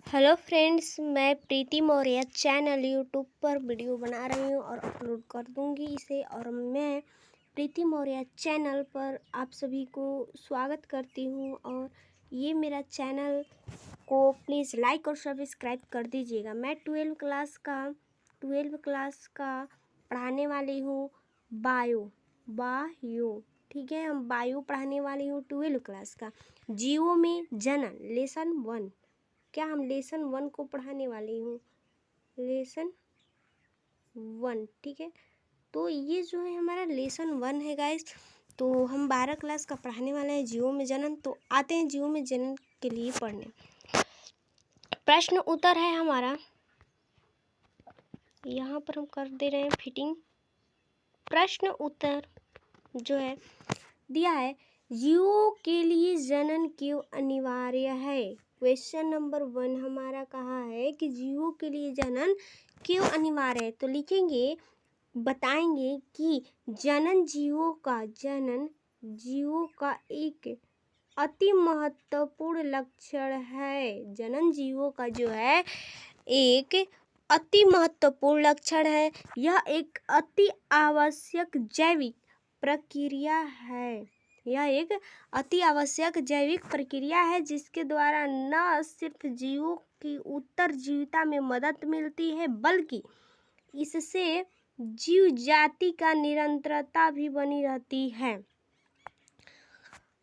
Hello friends, मैं प्रीति Maurya channel YouTube पर video बना रही हूँ और अपलोड कर दूँगी इसे। और मैं प्रीति मौर्य चैनल पर आप सभी को स्वागत करती हूँ। और ये मेरा चैनल को प्लीज़ लाइक और सब्सक्राइब कर दीजिएगा। मैं 12वीं क्लास का पढ़ाने वाली हूँ बायो। ठीक है, हम बायो पढ़ाने वाली हूँ 12वीं क्लास का। जीवो में जनन लेसन 1। क्या हम लेसन 1 को पढ़ाने वाली हूँ, लेसन 1। ठीक है, तो ये जो है हमारा लेसन 1 है गाइस। तो हम 12 क्लास का पढ़ाने वाले हैं जीवो में जनन। तो आते हैं जीवो में जनन के लिए पढ़ने। प्रश्न उत्तर है हमारा, यहाँ पर हम कर दे रहे हैं फिटिंग। प्रश्न उत्तर जो है दिया है, जीवों के लिए जनन क्यों अनिवार्य है। क्वेश्चन नंबर 1 हमारा कहा है कि जीवों के लिए जनन क्यों अनिवार्य है। तो लिखेंगे, बताएंगे कि जनन जीवों का एक अति महत्वपूर्ण लक्षण है। जनन जीवों का जो है एक अति महत्वपूर्ण लक्षण है। यह एक अति आवश्यक जैविक प्रक्रिया है। यह एक अति आवश्यक जैविक प्रक्रिया है जिसके द्वारा न सिर्फ जीवों की उत्तरजीविता में मदद मिलती है बल्कि इससे जीव जाति का निरंतरता भी बनी रहती है।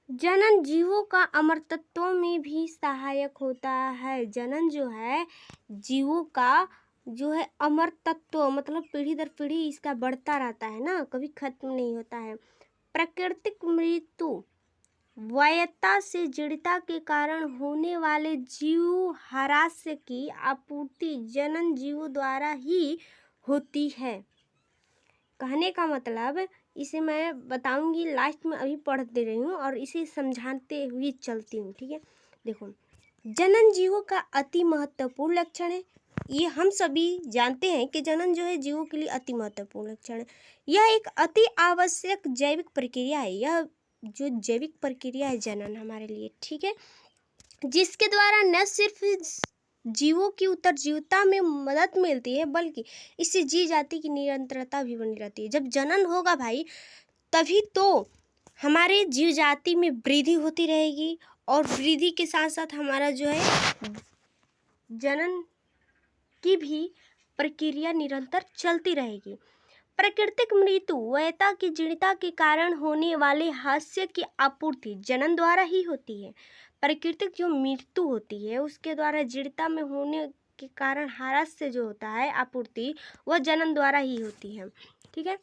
जनन जीवों का अमरत्व में भी सहायक होता है। जनन जो है जीवों का जो है अमरत्व, मतलब पीढ़ी दर पीढ़ी इसका बढ़ता रहता है ना, कभी खत्म नहीं होता है। प्राकृतिक मृत्यु वयता से जड़ता के कारण होने वाले जीव ह्रास की आपूर्ति जनन जीवों द्वारा ही होती है। कहने का मतलब, इसे मैं बताऊंगी लास्ट में, अभी पढ़ दे रही हूँ और इसे समझाते हुए चलती हूँ। ठीक है, देखो, जनन जीवों का अति महत्वपूर्ण लक्षण है। ये हम सभी जानते हैं कि जनन जो है जीवों के लिए अति महत्वपूर्ण लक्षण है। यह एक अति आवश्यक जैविक प्रक्रिया है। यह जो जैविक प्रक्रिया है जनन हमारे लिए, ठीक है, जिसके द्वारा न सिर्फ जीवों की उत्तरजीविता में मदद मिलती है बल्कि इससे जीव जाति की निरंतरता भी बनी रहती है। जब जनन होगा भाई, तभी तो हमारे जीव जाति में वृद्धि होती रहेगी और वृद्धि के साथ साथ हमारा जो है जनन की भी प्रक्रिया निरंतर चलती रहेगी। प्राकृतिक मृत्यु वयता की जीर्णता के कारण होने वाले हास्य की आपूर्ति जनन द्वारा ही होती है। प्राकृतिक जो मृत्यु होती है उसके द्वारा जीर्णता में होने के कारण हास्य जो होता है आपूर्ति, वह जनन द्वारा ही होती है। ठीक है,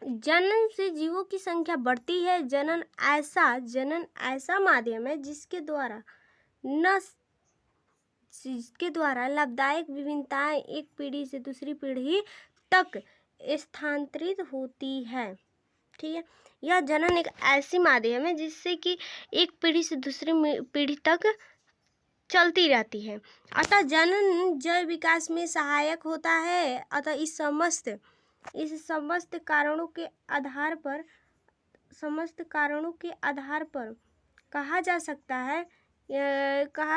जनन से जीवों की संख्या बढ़ती है। जनन ऐसा माध्यम है जिसके द्वारा लाभदायक विभिन्नताएं एक पीढ़ी से दूसरी पीढ़ी तक स्थानांतरित होती है। ठीक है, यह जनन एक ऐसी माध्यम है जिससे कि एक पीढ़ी से दूसरी पीढ़ी तक चलती रहती है। अतः जनन जैव विकास में सहायक होता है। अतः इस समस्त कारणों के आधार पर कहा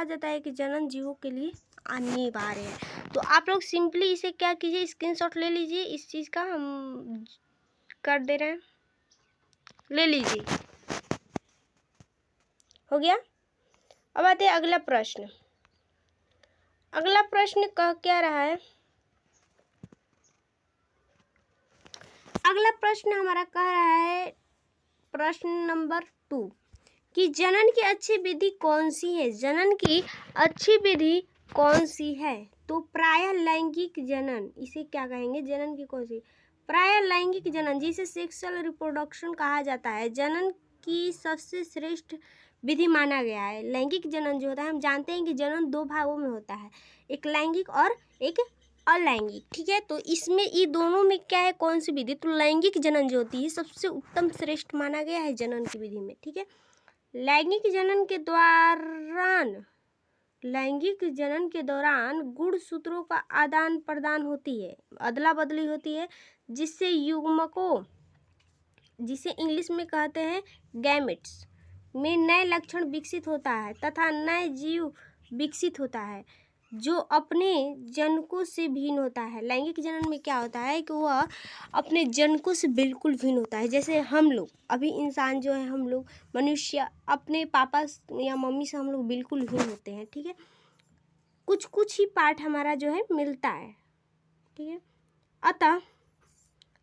जाता है कि जनन जीवों के लिए अनिवार्य है। तो आप लोग सिंपली इसे क्या कीजिए, स्क्रीनशॉट ले लीजिए। इस चीज़ का हम कर दे रहे हैं, ले लीजिए। हो गया। अब आते हैं अगला प्रश्न। अगला प्रश्न कह क्या रहा है, अगला प्रश्न हमारा कह रहा है प्रश्न नंबर 2 कि जनन की अच्छी विधि कौन सी है। जनन की अच्छी विधि कौन सी है। तो प्रायः लैंगिक जनन, इसे क्या कहेंगे, जनन की कौन सी, प्रायः लैंगिक जनन जिसे सेक्सुअल रिप्रोडक्शन कहा जाता है, जनन की सबसे श्रेष्ठ विधि माना गया है। लैंगिक जनन जो होता है, हम जानते हैं कि जनन 2 भागों में होता है, एक लैंगिक और एक अलैंगिक। ठीक है, तो इसमें ये दोनों में क्या है, कौन सी विधि, तो लैंगिक जनन जो होती है सबसे उत्तम श्रेष्ठ माना गया है जनन की विधि में। ठीक है, लैंगिक जनन के दौरान गुणसूत्रों का आदान प्रदान होती है, अदला बदली होती है, जिससे युग्मकों, जिसे इंग्लिश में कहते हैं गैमेट्स, में नए लक्षण विकसित होता है तथा नए जीव विकसित होता है जो अपने जनकों से भिन्न होता है। लैंगिक जनन में क्या होता है कि वह अपने जनकों से बिल्कुल भिन्न होता है। जैसे हम लोग अभी इंसान जो है, हम लोग मनुष्य अपने पापा या मम्मी से हम लोग बिल्कुल भिन्न होते हैं, ठीक है। कुछ कुछ ही पार्ट हमारा जो है मिलता है, ठीक है। अतः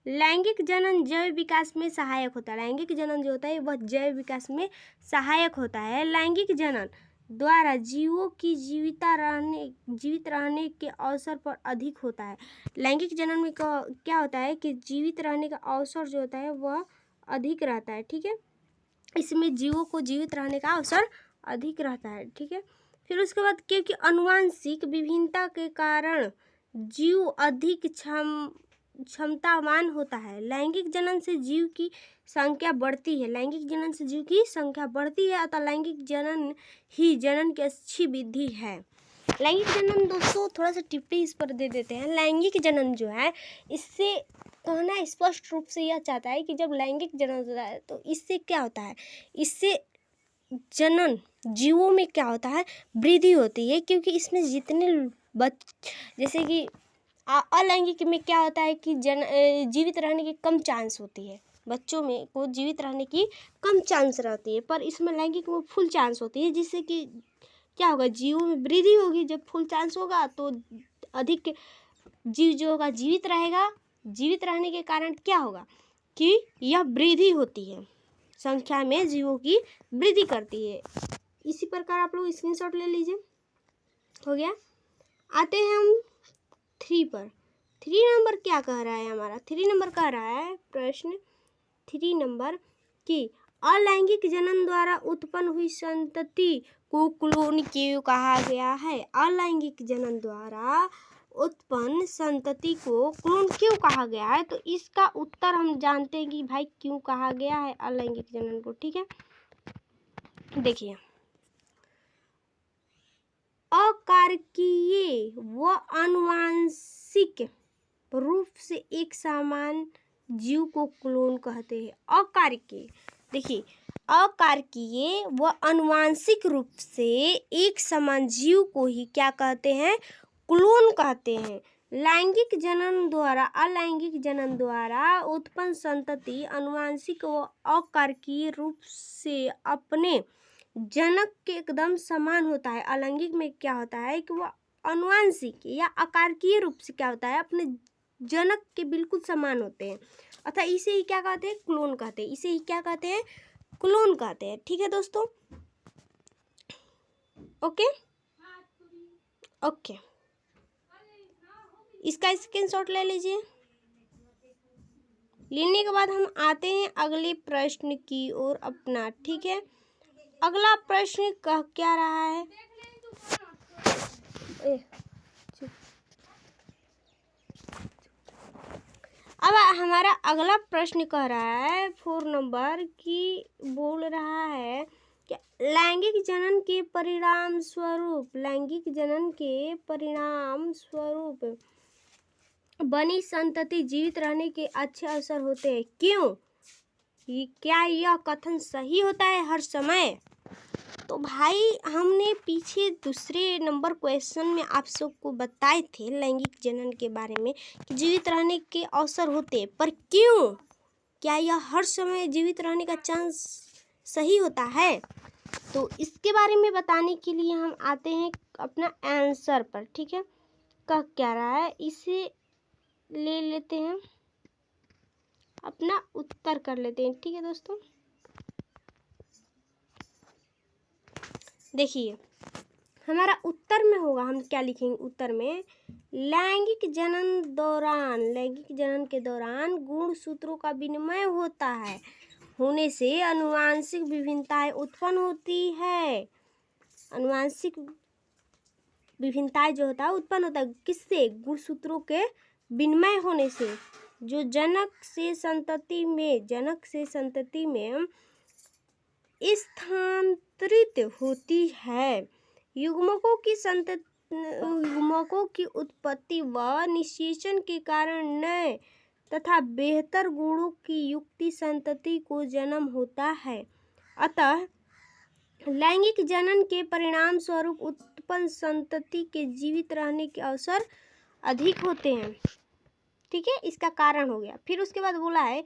लैंगिक जनन जैव विकास में सहायक होता है। लैंगिक जनन जो होता है वह जैव विकास में सहायक होता है। लैंगिक जनन द्वारा जीवों की जीवित रहने के अवसर पर अधिक होता है। लैंगिक जनन में क्या होता है कि जीवित रहने का अवसर जो होता है वह अधिक रहता है, ठीक है। इसमें जीवों को जीवित रहने का अवसर अधिक रहता है, ठीक है। फिर उसके बाद क्योंकि अनुवांशिक विभिन्नता के कारण जीव अधिक क्षमतावान होता है। लैंगिक जनन से जीव की संख्या बढ़ती है। लैंगिक जनन से जीव की संख्या बढ़ती है, अतः लैंगिक जनन ही जनन की अच्छी विधि है। लैंगिक जनन दोस्तों थोड़ा सा टिप्पणी इस पर दे देते हैं। लैंगिक जनन जो है इससे कहना स्पष्ट रूप से यह चाहता है कि जब लैंगिक जनन होता है तो इससे क्या होता है, इससे जनन जीवों में क्या होता है, वृद्धि होती है। क्योंकि इसमें जितने जैसे कि अलैंगिक में क्या होता है कि जीवित रहने की कम चांस होती है, बच्चों में को जीवित रहने की कम चांस रहती है, पर इसमें लैंगिक में फुल चांस होती है, जिससे कि क्या होगा, जीवों में वृद्धि होगी। जब फुल चांस होगा तो अधिक जीव जो होगा जीवित रहेगा। जीवित रहने के कारण क्या होगा कि यह वृद्धि होती है, संख्या में जीवों की वृद्धि करती है। इसी प्रकार आप लोग स्क्रीनशॉट ले लीजिए। हो गया। आते हैं हम 3 पर। 3 नंबर क्या कह रहा है हमारा? 3 नंबर कह रहा है प्रश्न 3 नंबर कि अलैंगिक जनन द्वारा उत्पन्न हुई संतति को क्लोन क्यों कहा गया है? अलैंगिक जनन द्वारा उत्पन्न संतति को क्लोन क्यों कहा गया है? तो इसका उत्तर हम जानते हैं कि भाई क्यों कहा गया है अलैंगिक जनन को, ठीक है। देखिए, अकारकीय व आनुवांशिक रूप से एक समान जीव को क्लोन कहते हैं। अकारकीय, देखिए, अकारकीय व आनुवांशिक रूप से एक समान जीव को ही क्या कहते हैं? क्लोन कहते हैं। लैंगिक जनन द्वारा अलैंगिक जनन द्वारा उत्पन्न संतति आनुवांशिक व अकारकीय रूप से अपने जनक के एकदम समान होता है। अलैंगिक में क्या होता है कि वह आनुवांशिक या अकारकीय रूप से क्या होता है, अपने जनक के बिल्कुल समान होते हैं, अतः इसे ही क्या कहते हैं? क्लोन कहते हैं। इसे ही क्या कहते हैं? क्लोन कहते हैं, ठीक है दोस्तों। ओके ओके, इसका स्क्रीनशॉट ले लीजिए। लेने के बाद हम आते हैं अगले प्रश्न की ओर अपना, ठीक है। अगला प्रश्न क्या रहा है? अब हमारा अगला प्रश्न कह रहा है 4 नंबर की, बोल रहा है कि लैंगिक जनन के परिणाम स्वरूप, लैंगिक जनन के परिणाम स्वरूप बनी संतति जीवित रहने के अच्छे अवसर होते हैं। क्यों? क्या यह कथन सही होता है हर समय? तो भाई हमने पीछे दूसरे नंबर क्वेश्चन में आप सबको बताए थे लैंगिक जनन के बारे में कि जीवित रहने के अवसर होते, पर क्यों? क्या यह हर समय जीवित रहने का चांस सही होता है? तो इसके बारे में बताने के लिए हम आते हैं अपना आंसर पर, ठीक है। कह क्या रहा है, इसे ले लेते हैं, अपना उत्तर कर लेते हैं, ठीक है दोस्तों। देखिए, हमारा उत्तर में होगा, हम क्या लिखेंगे उत्तर में? लैंगिक जनन दौरान, लैंगिक जनन के दौरान गुणसूत्रों का विनिमय होता है, होने से आनुवांशिक विभिन्नताएं उत्पन्न होती है। आनुवांशिक विभिन्नताएं जो होता है उत्पन्न होता है किससे? गुणसूत्रों के विनिमय होने से, जो जनक से संतति में स्थानांतरित होती है। युग्मकों की उत्पत्ति व निषेचन के कारण नए तथा बेहतर गुणों की युक्त संतति को जन्म होता है। अतः लैंगिक जनन के परिणाम स्वरूप उत्पन्न संतति के जीवित रहने के अवसर अधिक होते हैं। ठीक है, इसका कारण हो गया। फिर उसके बाद बोला है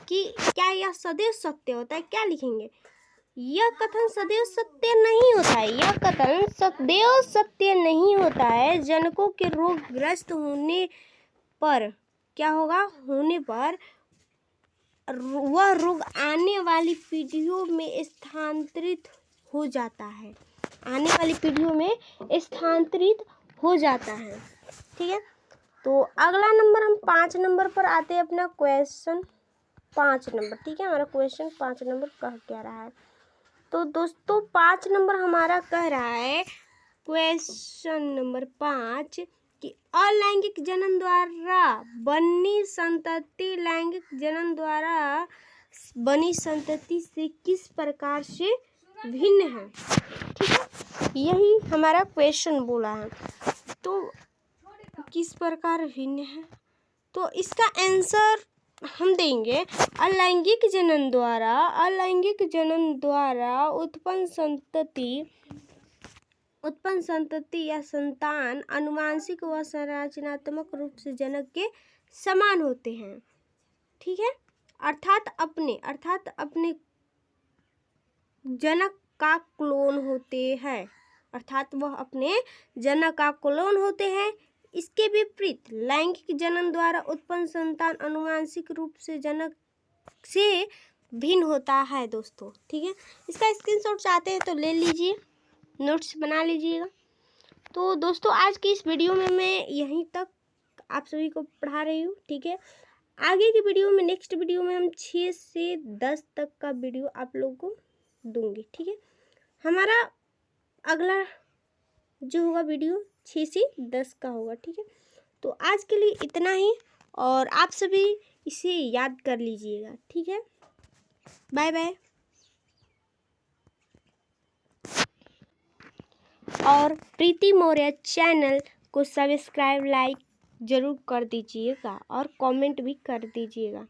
कि क्या यह सदैव सत्य होता है, क्या लिखेंगे, यह कथन सदैव सत्य नहीं होता है, यह कथन सदैव सत्य नहीं होता है। जनकों के रोगग्रस्त होने पर क्या होगा, होने पर वह रोग आने वाली पीढ़ियों में स्थानांतरित हो जाता है, आने वाली पीढ़ियों में स्थानांतरित हो जाता है। ठीक है, तो अगला नंबर हम 5 नंबर पर आते हैं, अपना क्वेश्चन 5 नंबर। ठीक है, हमारा क्वेश्चन 5 नंबर क्या रहा है, तो दोस्तों 5 नंबर हमारा कह रहा है, क्वेश्चन नंबर 5 कि अलैंगिक जनन द्वारा बनी संतति लैंगिक जनन द्वारा बनी संतति से किस प्रकार से भिन्न है। ठीक है, यही हमारा क्वेश्चन बोला है, तो किस प्रकार भिन्न है, तो इसका आंसर हम देंगे अलैंगिक जनन द्वारा उत्पन्न संतति या संतान आनुवंशिक व संरचनात्मक रूप से जनक के समान होते हैं। ठीक है, अर्थात अपने जनक का क्लोन होते हैं, अर्थात वह अपने जनक का क्लोन होते हैं। इसके विपरीत लैंगिक जनन द्वारा उत्पन्न संतान आनुवंशिक रूप से जनक से भिन्न होता है दोस्तों। ठीक है, इसका स्क्रीनशॉट चाहते हैं तो ले लीजिए, नोट्स बना लीजिएगा। तो दोस्तों आज की इस वीडियो में मैं यहीं तक आप सभी को पढ़ा रही हूँ। ठीक है, आगे की वीडियो में, नेक्स्ट वीडियो में हम 6 से 10 तक का वीडियो आप लोगों को दूंगी। ठीक है, हमारा अगला जो होगा वीडियो 6 से 10 का होगा। ठीक है, तो आज के लिए इतना ही, और आप सभी इसे याद कर लीजिएगा। ठीक है, बाय बाय। और प्रीति मौर्य चैनल को सब्सक्राइब, लाइक ज़रूर कर दीजिएगा और कमेंट भी कर दीजिएगा।